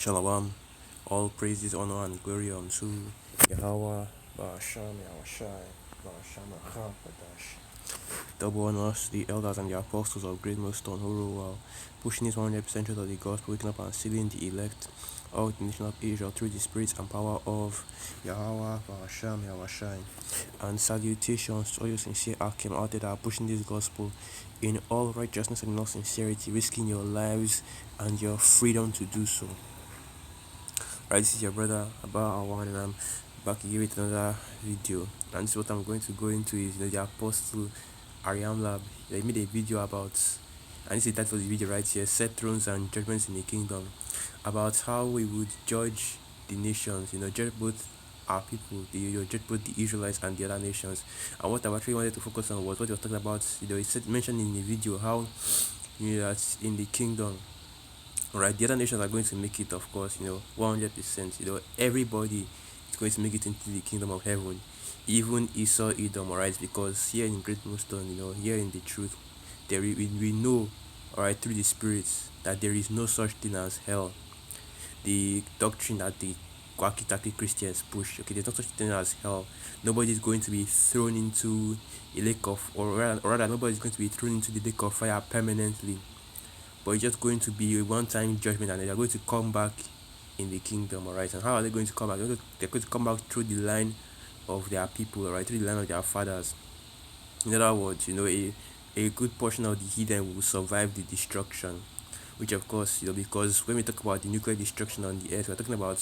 Shalom. All praises, honor, and glory unto Yahweh, Ba'asham, Yahushai, Ba'asham, Achapadash. Double honors the elders and the apostles of Great Millstone who rule well, pushing this 100% truth of the gospel, waking up and sealing the elect of the nation of Israel through the spirit and power of Yahweh, Ba'asham, Yahushai. And salutations to all you sincere Akim out there that are pushing this gospel in all righteousness and in all sincerity, risking your lives and your freedom to do so. Right, this is your brother about one, and I'm back here with another video. And this is what I'm going to go into is the Apostle Ariam Lab. They made a video about, and this is the title of the video right here: Set Thrones and Judgments in the Kingdom, about how we would judge the nations. Judge both our people, judge both the Israelites and the other nations. And what I actually wanted to focus on was what he was talking about. It mentioned in the video how that in the kingdom. Alright, the other nations are going to make it, of course, 100%. Everybody is going to make it into the kingdom of heaven, even Esau, Edom, alright, because here in Great Millstone, here in the truth, we know, alright, through the spirits, that there is no such thing as hell. The doctrine that the quacky Christians push, okay, there's no such thing as hell. Nobody is going to be thrown into a lake of, or rather, nobody is going to be thrown into the lake of fire permanently. But it's just going to be a one-time judgment, and they are going to come back in the kingdom, alright? And how are they going to come back? They're going to come back through the line of their people, alright? Through the line of their fathers. In other words, a good portion of the heathen will survive the destruction. Which, of course, because when we talk about the nuclear destruction on the earth, we're talking about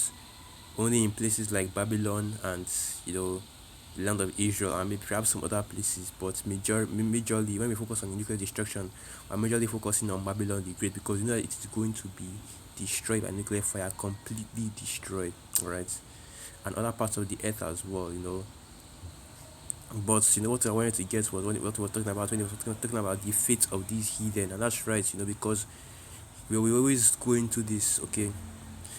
only in places like Babylon and, the land of Israel, and maybe perhaps some other places, but majorly when we focus on the nuclear destruction, we're majorly focusing on Babylon the Great, because it is going to be destroyed by nuclear fire, completely destroyed, right? And other parts of the earth as well, But what I wanted to get was what we were talking about when we were talking about the fate of these heathen, and that's right, because we always go into this, okay.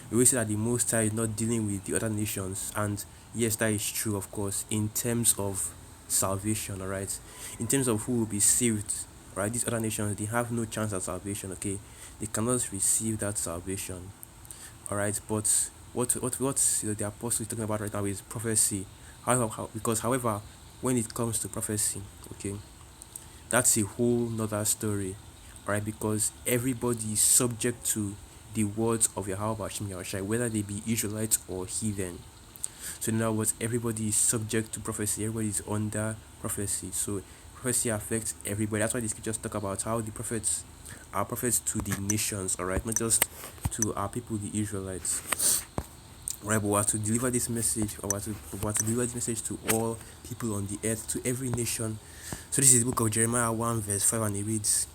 We always say that the Most High is not dealing with the other nations, and yes, that is true, of course, in terms of salvation, alright? In terms of who will be saved, right? These other nations, they have no chance at salvation, okay? They cannot receive that salvation, alright? But what the apostle is talking about right now is prophecy. However, when it comes to prophecy, okay, that's a whole nother story, alright? Because everybody is subject to the words of Yahweh Hashem Yahushai, whether they be Israelites or heathen. So in other words, everybody is subject to prophecy, everybody is under prophecy. So prophecy affects everybody. That's why the scriptures talk about how the prophets are prophets to the nations, alright, not just to our people, the Israelites. Right, but we are to deliver this message, or we are to deliver this message to all people on the earth, to every nation. So this is the book of Jeremiah 1 verse 5, and it reads,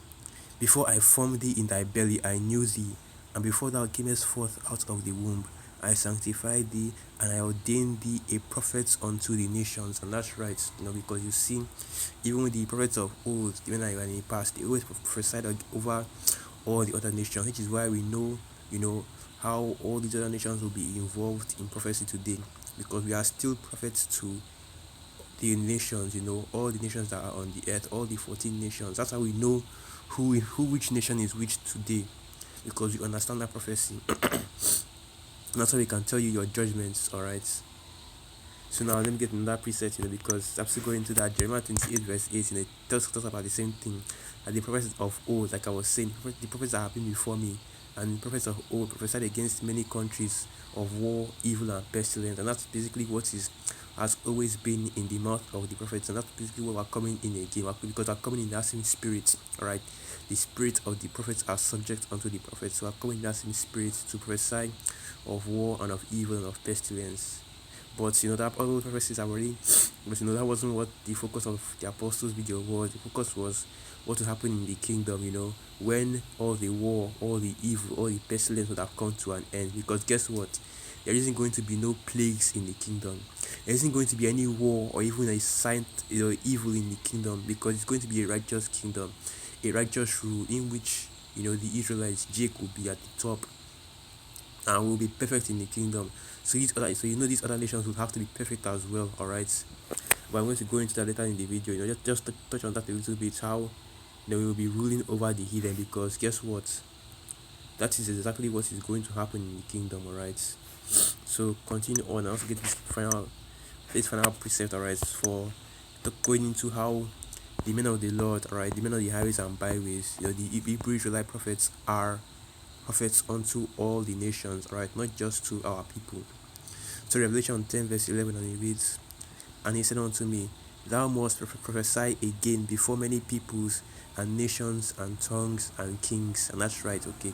Before I formed thee in thy belly, I knew thee, and before thou camest forth out of the womb, I sanctified thee, and I ordained thee a prophet unto the nations. And that's right, because you see, even the prophets of old, even in the past, they always prophesied over all the other nations, which is why we know, how all these other nations will be involved in prophecy today, because we are still prophets to the nations, all the nations that are on the earth, all the 14 nations. That's how we know which nation is which today, because we understand that prophecy. That's how we can tell you your judgments, alright? So now let me get another preset, because I'm still going to that Jeremiah 28 verse 8, it talks about the same thing. That the prophets of old, like I was saying, the prophets that have been before me, and the prophets of old prophesied against many countries of war, evil, and pestilence. And that's basically what has always been in the mouth of the prophets, and that's basically what we're coming in again, because we're coming in that same spirit, alright? The spirit of the prophets are subject unto the prophets, so we're coming in that same spirit to prophesy of war and of evil and of pestilence. But that all those prophecies are already, but that wasn't what the focus of the apostles' video was. The focus was what will happen in the kingdom, when all the war, all the evil, all the pestilence would have come to an end. Because guess what? There isn't going to be no plagues in the kingdom. There isn't going to be any war or even a sign, evil in the kingdom, because it's going to be a righteous kingdom, a righteous rule in which the Israelites, Jake will be at the top, and will be perfect in the kingdom. So these other nations will have to be perfect as well, alright? But I'm going to go into that later in the video. Just touch on that a little bit, how we will be ruling over the heathen, because guess what? that is exactly what is going to happen in the kingdom, alright. So continue on. I also get this final precept, alright, for going into how the men of the Lord, alright, the men of the highways and byways, the Hebrew Israelite prophets are prophets unto all the nations, alright, not just to our people. So Revelation 10 verse 11, and it reads, "And he said unto me, Thou must prophesy again before many peoples and nations and tongues and kings." And that's right, okay,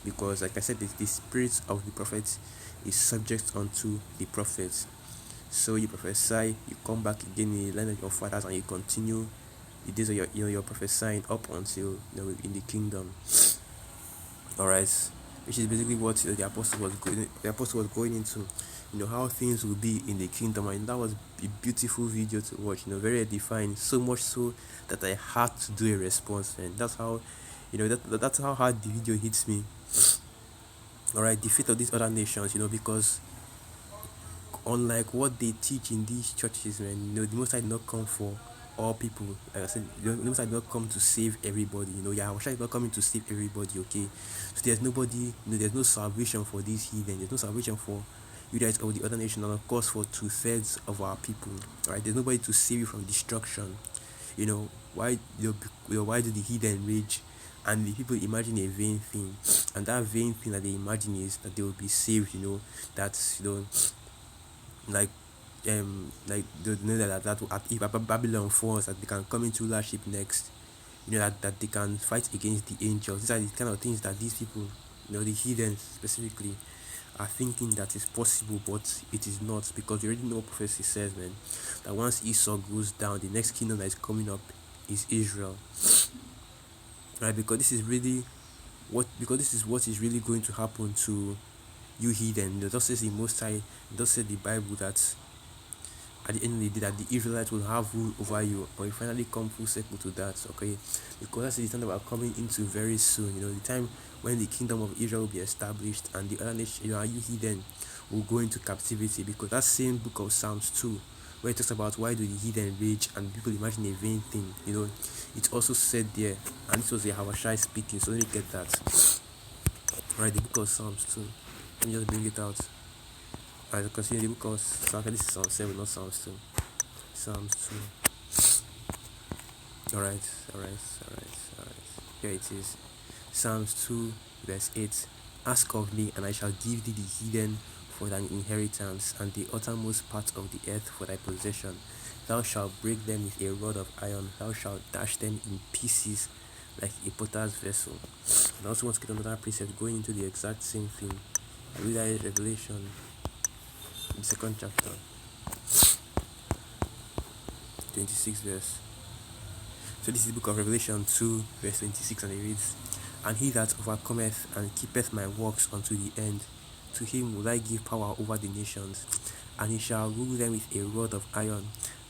because like I said, the spirit of the prophet is subject unto the prophets. So you prophesy, you come back again in the line of your fathers, and you continue the days of your prophesying up until in the kingdom. Alright, which is basically what the apostle was going into, how things will be in the kingdom. And that was a beautiful video to watch, very edifying, so much so that I had to do a response. And that's how that's how hard the video hits me. Alright, the fate of these other nations, because unlike what they teach in these churches, man, the Most High did not come for all people. Like I said, the Most High did not come to save everybody. Yahweh is not coming to save everybody. Okay, so there's nobody. There's no salvation for these heathen. There's no salvation for you guys or the other nation, and of course for 2/3 of our people. Right? There's nobody to save you from destruction. Why? Why do the heathen rage? And the people imagine a vain thing, and that vain thing that they imagine is that they will be saved. That's like they know that if Babylon falls, that they can come into rulership next. That they can fight against the angels. These are the kind of things that these people, the heathens specifically, are thinking that is possible, but it is not, because you already know what prophecy says, man, that once Esau goes down, the next kingdom that is coming up is Israel. Right? Because this is what is really going to happen to you heathen. It does say the Most High, it does say the Bible that at the end of the day that the Israelites will have rule over you. But we finally come full circle to that, okay? Because that's the time that we're coming into very soon. The time when the kingdom of Israel will be established, and the other nation, you heathen, will go into captivity. Because that same book of Psalms 2, where it talks about why do the heathen rage and people imagine a vain thing, it's also said there, and this was a Hawashai speaking. So let me get that. Right, the book of Psalms 2. Let me just bring it out. Alright, continue the book of Psalms. This is Psalm 7, not Psalms 2. Psalms 2. Alright. Here it is. Psalms 2, verse 8. "Ask of me, and I shall give thee the heathen for thine inheritance, and the uttermost part of the earth for thy possession. Thou shalt break them with a rod of iron, thou shalt dash them in pieces like a potter's vessel." And I also want to get another precept going into the exact same thing. I read that in Revelation, the 2nd chapter, 26 verse. So this is the book of Revelation 2, verse 26, and it reads, "And he that overcometh and keepeth my works unto the end, to him will I give power over the nations, and he shall rule them with a rod of iron.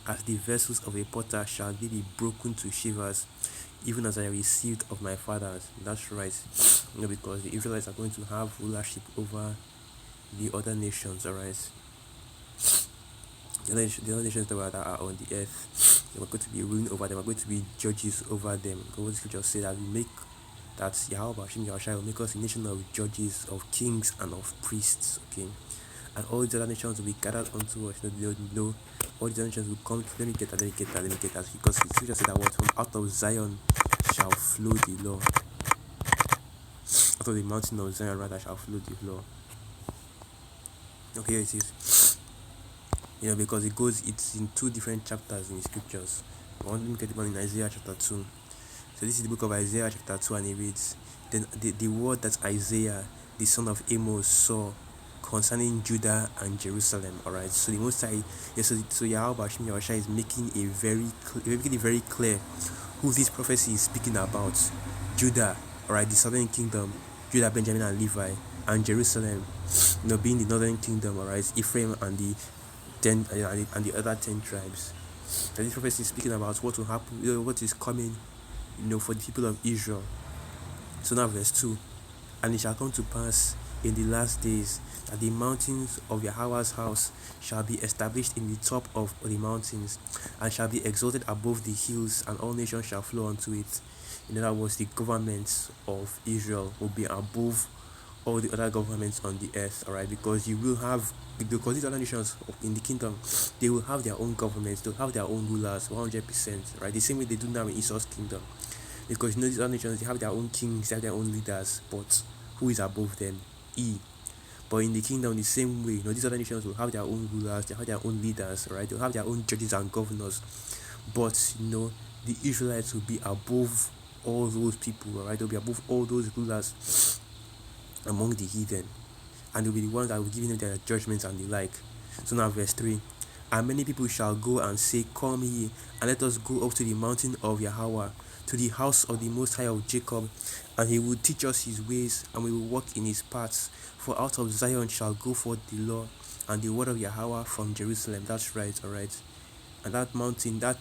As the vessels of a potter shall they be broken to shivers, even as I received of my fathers." That's right. Because the Israelites are going to have rulership over the other nations, alright? The other nations that are on the earth, they are going to be ruling over them, are going to be judges over them. God scripture say that Yahweh will make us a nation of judges, of kings, and of priests, okay? And all the other nations will be gathered unto us. All the other nations will come. Let me get that. Because the scripture said that from out of Zion shall flow the law. Out of the mountain of Zion rather shall flow the law. Okay, here it is. Because it's in 2 different chapters in the scriptures. Let me get the one in Isaiah chapter 2. So this is the book of Isaiah chapter 2, and it reads, "Then the word that Isaiah the son of Amos saw concerning Judah and Jerusalem." Alright, so the Most High, so Yahweh is making it very clear who this prophecy is speaking about. Judah, alright, the southern kingdom, Judah, Benjamin, and Levi, and Jerusalem, being the northern kingdom, alright, Ephraim and the other 10 tribes. And this prophecy is speaking about what will happen, what is coming, for the people of Israel. So now verse 2, "And it shall come to pass in the last days that the mountains of Yahweh's house shall be established in the top of the mountains, and shall be exalted above the hills, and all nations shall flow unto it. In other words, the governments of Israel will be above all the other governments on the earth, all right? Because you will have, because these other nations in the kingdom, they will have their own governments, they'll have their own rulers, 100%, right? The same way they do now in Esau's kingdom. Because you know, these other nations, they have their own kings, they have their own leaders, but who is above them? E. But in the kingdom, the same way, you know, these other nations will have their own rulers, they have their own leaders, right? They'll have their own judges and governors. But you know, the Israelites will be above all those people, right? They'll be above all those rulers among the heathen, and they'll be the ones that will give them their judgments and the like. So now, verse 3, and many people shall go and say, come ye, and let us go up to the mountain of Yahweh, to the house of the Most High of Jacob, and he will teach us his ways, and we will walk in his paths. For out of Zion shall go forth the law and the word of Yahweh from Jerusalem. That's right, all right. And that mountain, that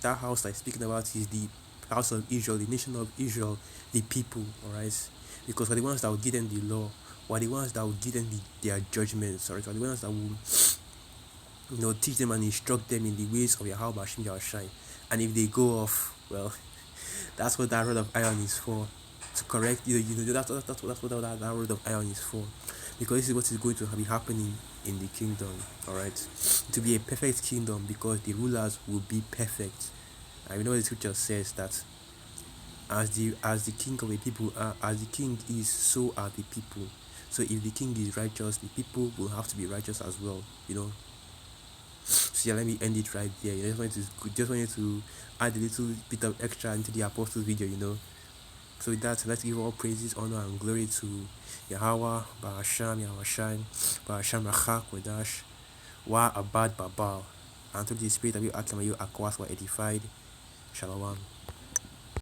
house I'm speaking about is the house of Israel, the nation of Israel, the people, all right. Because we're the ones that will give them the law, we're the ones that will give them their judgments, all right. We're the ones that will, you know, teach them and instruct them in the ways of Yahweh Hashem Yahushai. And if they go off, well, that's what that rod of iron is for. To correct that's what that rod of iron is for. Because this is what is going to be happening in the kingdom. Alright. To be a perfect kingdom, because the rulers will be perfect. And we know the scripture says that as the king of a people are, as the king is, so are the people. So if the king is righteous, the people will have to be righteous as well, you know. So yeah, let me end it right there. I just wanted to add a little bit of extra into the apostles video, you know. So with that, let's give all praises, honor, and glory to Yahweh, Ba'asham, Yahushai, Ba'asham Rachak, Wedash, Wa Abad Babal. And through the spirit of you, Akam, you Akwas were edified. Shalom.